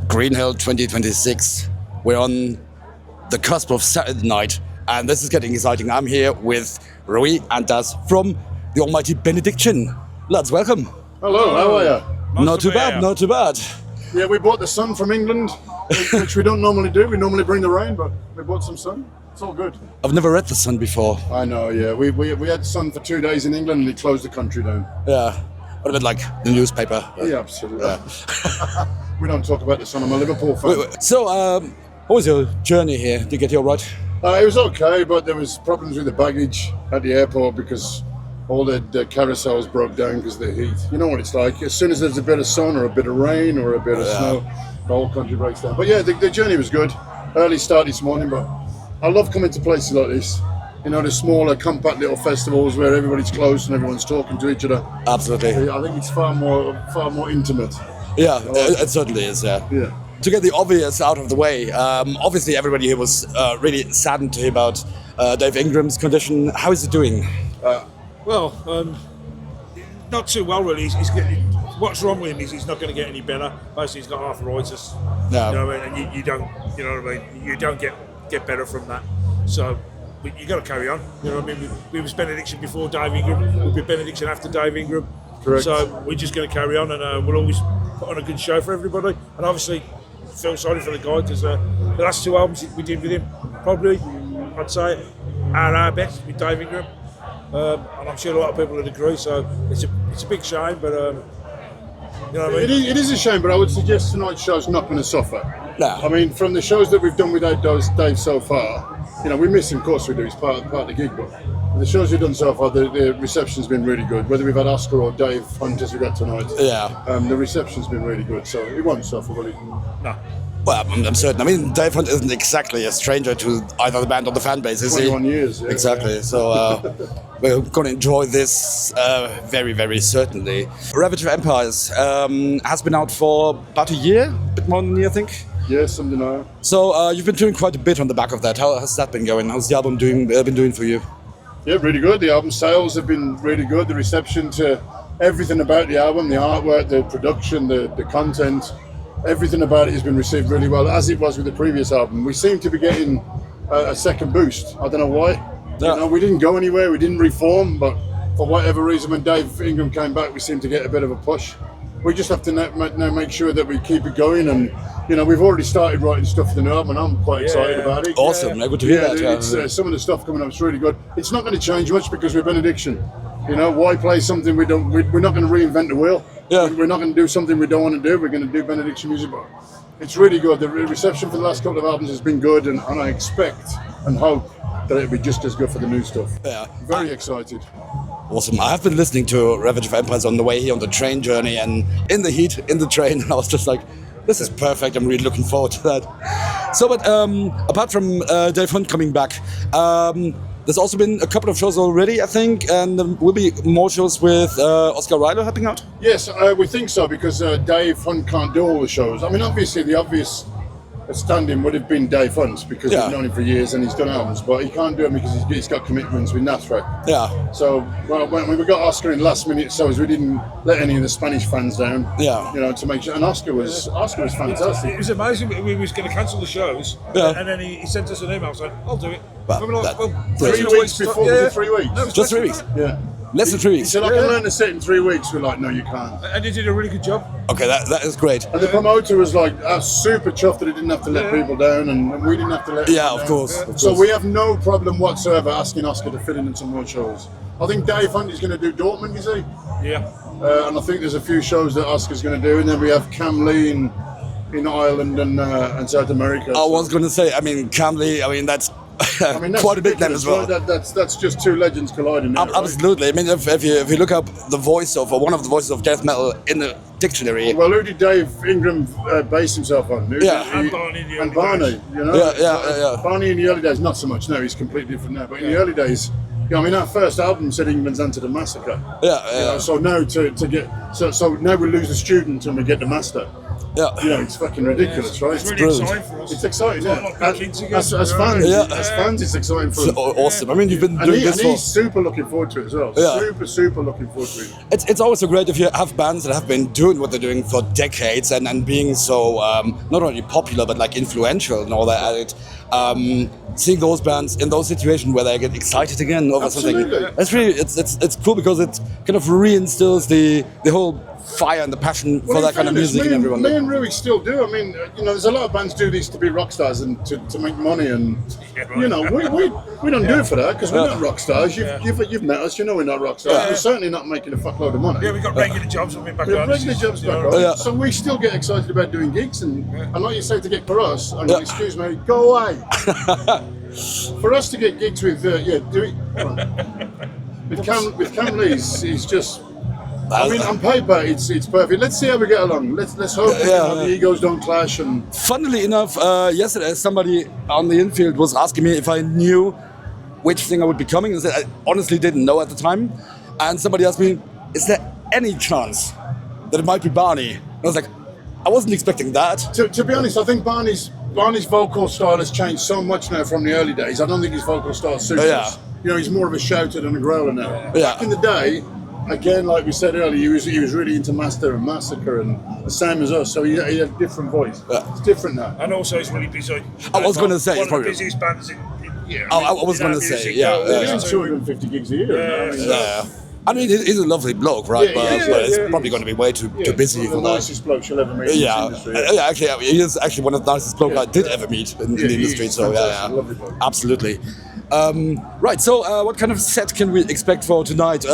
Green Hill 2026. We're on the cusp of Saturday night, and this is getting exciting. I'm here with Rewie and Daz from the almighty Benediction. Lads, welcome. Hello, how are you? Not too bad, not too bad. Yeah, we brought the sun from England, which we don't normally do. We normally bring the rain, but we brought some sun. It's all good. I've never read The Sun before. I know, yeah. We had sun for 2 days in England and it closed the country down. Yeah, a bit like the newspaper. Yeah, absolutely. Yeah. We don't talk about the sun. I'm a Liverpool fan. Wait. So, what was your journey here? Did you get here all right? It was okay, but there was problems with the baggage at the airport because all the carousels broke down because of the heat. You know what it's like. As soon as there's a bit of sun or a bit of rain or a bit of snow, the whole country breaks down. But yeah, the journey was good. Early start this morning, but I love coming to places like this. You know, the smaller, compact little festivals where everybody's close and everyone's talking to each other. Absolutely. I think it's far more intimate. Yeah, it certainly is, yeah. To get the obvious out of the way, obviously everybody here was really saddened to hear about Dave Ingram's condition. How is he doing? Not too well, really. What's wrong with him is he's not going to get any better. Basically, he's got arthritis. No. You know what I mean? And you don't, you know what I mean? You don't get better from that. So, but you got to carry on. You know what I mean? We was Benediction before Dave Ingram. We'll be Benediction after Dave Ingram. Correct. So we're just going to carry on, and we'll always put on a good show for everybody. And obviously, feel sorry for the guy because the last 2 albums we did with him, probably, I'd say, are our best with Dave Ingram. And I'm sure a lot of people would agree. So it's a big shame, but you know what I mean? It is a shame, but I would suggest tonight's show's not going to suffer. No. I mean, from the shows that we've done without Dave so far, you know, we miss him, of course we do, he's part of the gig, but the shows we've done so far, the reception's been really good. Whether we've had Oscar or Dave Hunt as we got tonight, the reception's been really good, so it won't suffer, will it? No. Well, I'm certain. I mean, Dave Hunt isn't exactly a stranger to either the band or the fan base, is he? 21 years. Yeah, exactly. Yeah. So we're going to enjoy this very, very certainly. Rewie and Empires has been out for about a year, a bit more than a year, I think. Yeah, something like that. So you've been doing quite a bit on the back of that. How has that been going? How's the album been doing for you? Yeah, really good. The album sales have been really good. The reception to everything about the album, the artwork, the production, the content, everything about it has been received really well, as it was with the previous album. We seem to be getting a second boost. I don't know why. Yeah. You know, we didn't go anywhere, we didn't reform, but for whatever reason, when Dave Ingram came back, we seemed to get a bit of a push. We just have to now make sure that we keep it going, and you know, we've already started writing stuff for the new album, and I'm quite excited about it. Awesome, good to hear that. It's, some of the stuff coming up is really good. It's not going to change much because we're Benediction. You know, why play something we're not going to reinvent the wheel. Yeah. We're not going to do something we don't want to do. We're going to do Benediction music, but it's really good. The reception for the last couple of albums has been good, and I expect and hope that it'll be just as good for the new stuff. Yeah. Very excited. Awesome. I have been listening to Rewie and Empires on the way here on the train journey, and in the heat, in the train, and I was just like, this is perfect. I'm really looking forward to that. So, but apart from Dave Hunt coming back, there's also been a couple of shows already, I think, and there will be more shows with Oscar Ryler helping out? Yes, we think so, because Dave Hunt can't do all the shows. I mean, obviously, the obvious stand-in would have been Dave Hunt, because we've known him for years and he's done albums, but he can't do them because he's got commitments with Nathra. Yeah. So, well, when we got Oscar in last minute shows, we didn't let any of the Spanish fans down. Yeah. You know, to make sure, and Oscar was fantastic. It was amazing. We was going to cancel the shows, and then he sent us an email saying, "I'll do it." Well, We were like, 3 weeks before, was it 3 weeks? No, it was Just 3 weeks. Yeah. Less than 3 He weeks. said, I can learn to sit in 3 weeks. We're like, no, you can't. And he did a really good job. Okay, that is great. And the promoter was like, super chuffed that he didn't have to let people down, and we didn't have to let people down. Of course. So we have no problem whatsoever asking Oscar to fit in some more shows. I think Dave Hunt is going to do Dortmund, is he? Yeah. And I think there's a few shows that Oscar's going to do, and then we have Cam Lee in Ireland and South America. I was going to say, I mean, Camley, that's that's quite a big name as well. That's just two legends colliding there, right? Absolutely. I mean, if you look up the voice of, or one of the voices of death metal in the dictionary. Well, who did Dave Ingram base himself on? And Barney in the early Barney, days. you know? Yeah. Barney in the early days, not so much now, he's completely different now, but in the early days, our first album said England's Answer to Massacre. Yeah. So now so now we lose the student and we get the master. Yeah. You know, it's fucking ridiculous, right? It's really brilliant. exciting for us. It's exciting, Like yeah. kids again. As fans, Yeah. as fans, it's exciting for It's them. awesome. I mean, you've been And, doing this for. he's super looking forward to it as well. Yeah. Super looking forward to it. It's always so great if you have bands that have been doing what they're doing for decades and being so not only popular but like influential and all that at it. Seeing those bands in those situations where they get excited again over Absolutely. something, it's really it's cool because it kind of reinstills the whole fire and the passion for Well, that kind of music in everyone. Me and Rewie still do. I mean, you know, there's a lot of bands do this to be rock stars and to make money, and you know, we don't do it for that because we're not rock stars. You've met us, you know, we're not rock stars. We're certainly not making a fuckload of money. Yeah, we've got regular jobs when we're back We have on. regular jobs back on, Yeah. so we still get excited about doing gigs, and like you say, to get for us, I'm going, excuse me, go away. For us to get gigs with, do it. With Cam Lee's, he's just. I mean, on paper, it's perfect. Let's see how we get along. Let's hope the egos don't clash. And Funnily enough, yesterday somebody on the infield was asking me if I knew which singer would be coming. I said I honestly didn't know at the time. And somebody asked me, is there any chance that it might be Barney? And I was like, I wasn't expecting that. to be honest, I think Barney's vocal style has changed so much now from the early days. I don't think his vocal style suits us. You know, he's more of a shouter than a growler now. Yeah. Back in the day, again, like we said earlier, he was really into Master and Massacre and the same as us. So he had a different voice. Yeah. It's different now. And also, he's really busy. I was going to say, one it's of the probably. busiest bands in I was going to say, yeah. He's Yeah. doing 250 gigs a year. Yeah. I mean, Yeah. I mean, he's a lovely bloke, right? But it's probably going to be way too busy he's for the that. nicest bloke you'll ever meet in this industry. Actually, he is actually one of the nicest bloke I did ever meet in the he industry. is So fantastic, lovely bloke. absolutely. Right. So, what kind of set can we expect for tonight?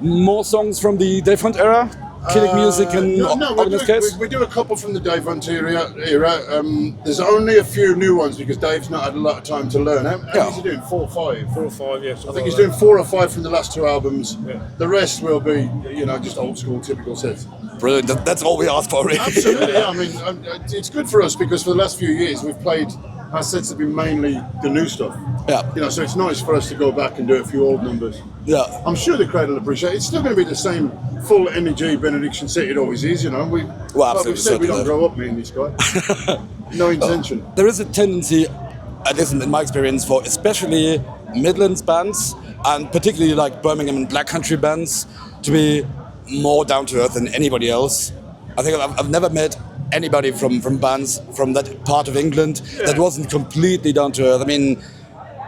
More songs from the Dave Hunt era, Killing Music and Organized Case. we do a couple from the Dave Hunt era. There's only a few new ones because Dave's not had a lot of time to learn. How many's he doing? 4 or 5? 4 or 5, yes. I think he's doing 4 or 5 from the last 2 albums. Yeah. The rest will be, you know, just old school, typical sets. Brilliant. That's all we ask for, really. Absolutely, yeah. I mean, it's good for us because for the last few years we've played. Our sets have been mainly the new stuff. Yeah. You know, so it's nice for us to go back and do a few old numbers. Yeah. I'm sure the crowd will appreciate it. It's still going to be the same full energy Benediction set it always is, you know. Like we've said, we don't grow up, me and this guy. No intention. There is a tendency, at least in my experience, for especially Midlands bands and particularly like Birmingham and Black Country bands to be more down to earth than anybody else. I think I've never met anybody from bands from that part of England that wasn't completely down to earth. I mean,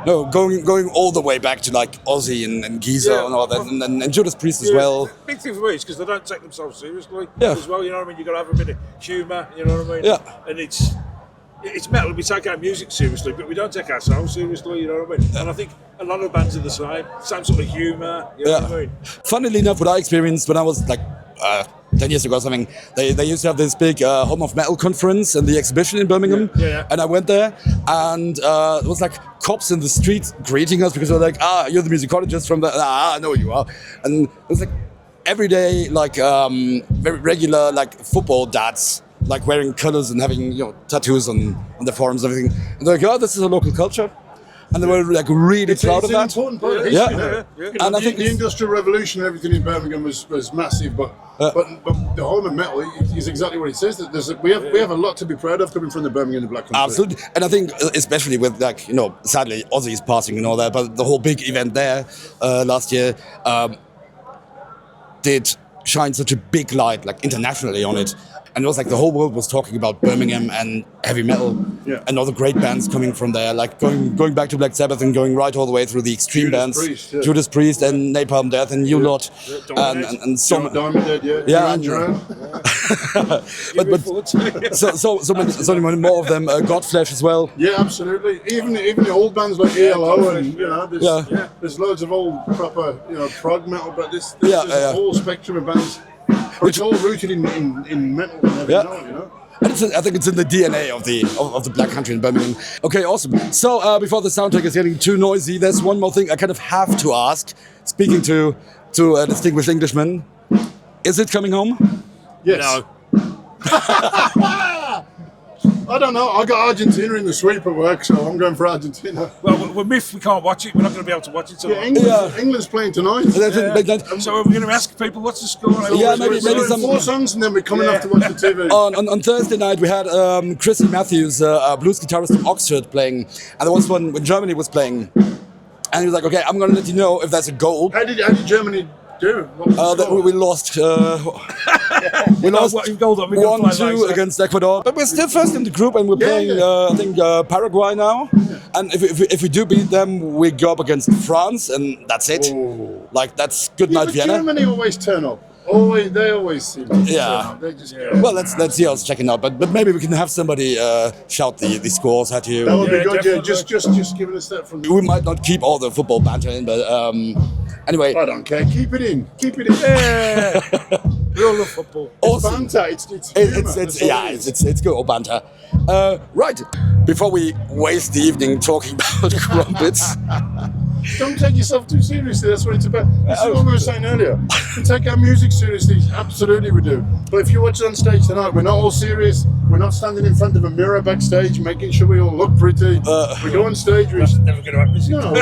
no, going all the way back to like Ozzy and Geezer and all that, and Judas Priest as well. Big thing for me is because they don't take themselves seriously Yeah. as well. You know what I mean? You got to have a bit of humour. You know what I mean? Yeah. And it's metal. We take our music seriously, but we don't take ourselves seriously. You know what I mean? And I think a lot of bands are the same sort of humour. You know what I mean? Funnily enough, what I experienced when I was like 10 years ago or something, they used to have this big Home of Metal conference and the exhibition in Birmingham. Yeah. And I went there and there was like cops in the street greeting us because they were like, you're the musicologist from the, I know you are. And it was like every day, like very regular like football dads, like wearing colours and having, you know, tattoos on their forearms and everything. And they're like, oh, this is a local culture. And they were like really proud of that. It's an important part of history. Yeah. You know, And I think the Industrial Revolution and everything in Birmingham was massive, but the Home of Metal is exactly what it says. That we have a lot to be proud of coming from the Birmingham and the Black Country. Absolutely, and I think especially with like, you know, sadly Ozzy's passing and all that, but the whole big event there last year did shine such a big light, like internationally on it. And it was like the whole world was talking about Birmingham and heavy metal and all the great bands coming from there, like going back to Black Sabbath and going right all the way through the extreme bands, Judas Priest and Napalm Death and You Lot, and so Diamond Dead, so many more of them. Godflesh as well. Yeah, absolutely. Even the old bands like ELO and, you know, there's loads of old proper, you know, prog metal, but there's a whole spectrum of bands. But it's all rooted in metal and heavy metal, you know. And I think it's in the DNA of the Black Country in Birmingham. Okay, awesome. So before the soundtrack is getting too noisy, there's one more thing I kind of have to ask. Speaking to a distinguished Englishman, is it coming home? Yes. No. I don't know. I got Argentina in the sweep at work, so I'm going for Argentina. Well, we're miffed we can't watch it. We're not going to be able to watch it. So England's playing tonight. So we're going to ask people what's the score. Maybe some 4 songs, and then we're coming off to watch the TV. On Thursday night we had Chrissy Matthews, a blues guitarist from Oxford, playing, and there was one when Germany was playing, and he was like, "Okay, I'm going to let you know if there's a goal." How did Germany do? What was the score? We lost. We lost 1-2 against Ecuador, but we're still first in the group, and we're playing, I think, Paraguay now. And if we do beat them, we go up against France, and that's it. Ooh. Like, that's good night, But Vienna. Germany always turn up. They always seem to turn up. They just go. Well, let's see how it's checking out. But maybe we can have somebody shout the scores at you. That would be good. definitely. Just giving us that from. We might not keep all the football banter in, but anyway. I don't care. Keep it in. Keep it in. Yeah. We all love football. Awesome. Banter. It's It's good old banter. Right, before we waste the evening talking about crumpets, Don't take yourself too seriously. That's what it's about. This is what we were saying earlier. We take our music seriously. Absolutely, we do. But if you watch it on stage tonight, we're not all serious. We're not standing in front of a mirror backstage, making sure we all look pretty. We go on stage with Never going to happen. Is it? no.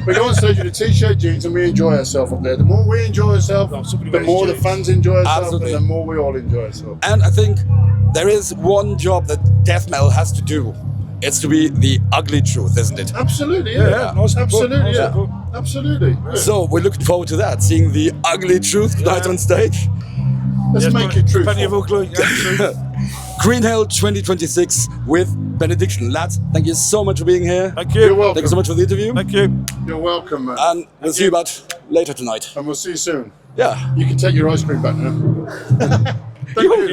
We go on stage with a t-shirt, jeans, and we enjoy ourselves up there. The more we enjoy ourselves, somebody the wears more the jeans. fans enjoy ourselves, Absolutely. and the more we all enjoy ourselves. and I think there is one job that death metal has to do. It's to be the ugly truth, isn't it? Absolutely, Yeah, nice and absolutely, good, nice yeah, and good. absolutely. Yeah. So we're looking forward to that, seeing the ugly truth tonight on stage. Let's make it Plenty of truthful. ugly. Yeah, Green Hell 2026 with Benediction. Lads, thank you so much for being here. Thank you. You're welcome. Thank you so much for the interview. Thank you. You're welcome, man. And we'll see you about later tonight. And we'll see you soon. Yeah. You can take your ice cream back now. Thank you.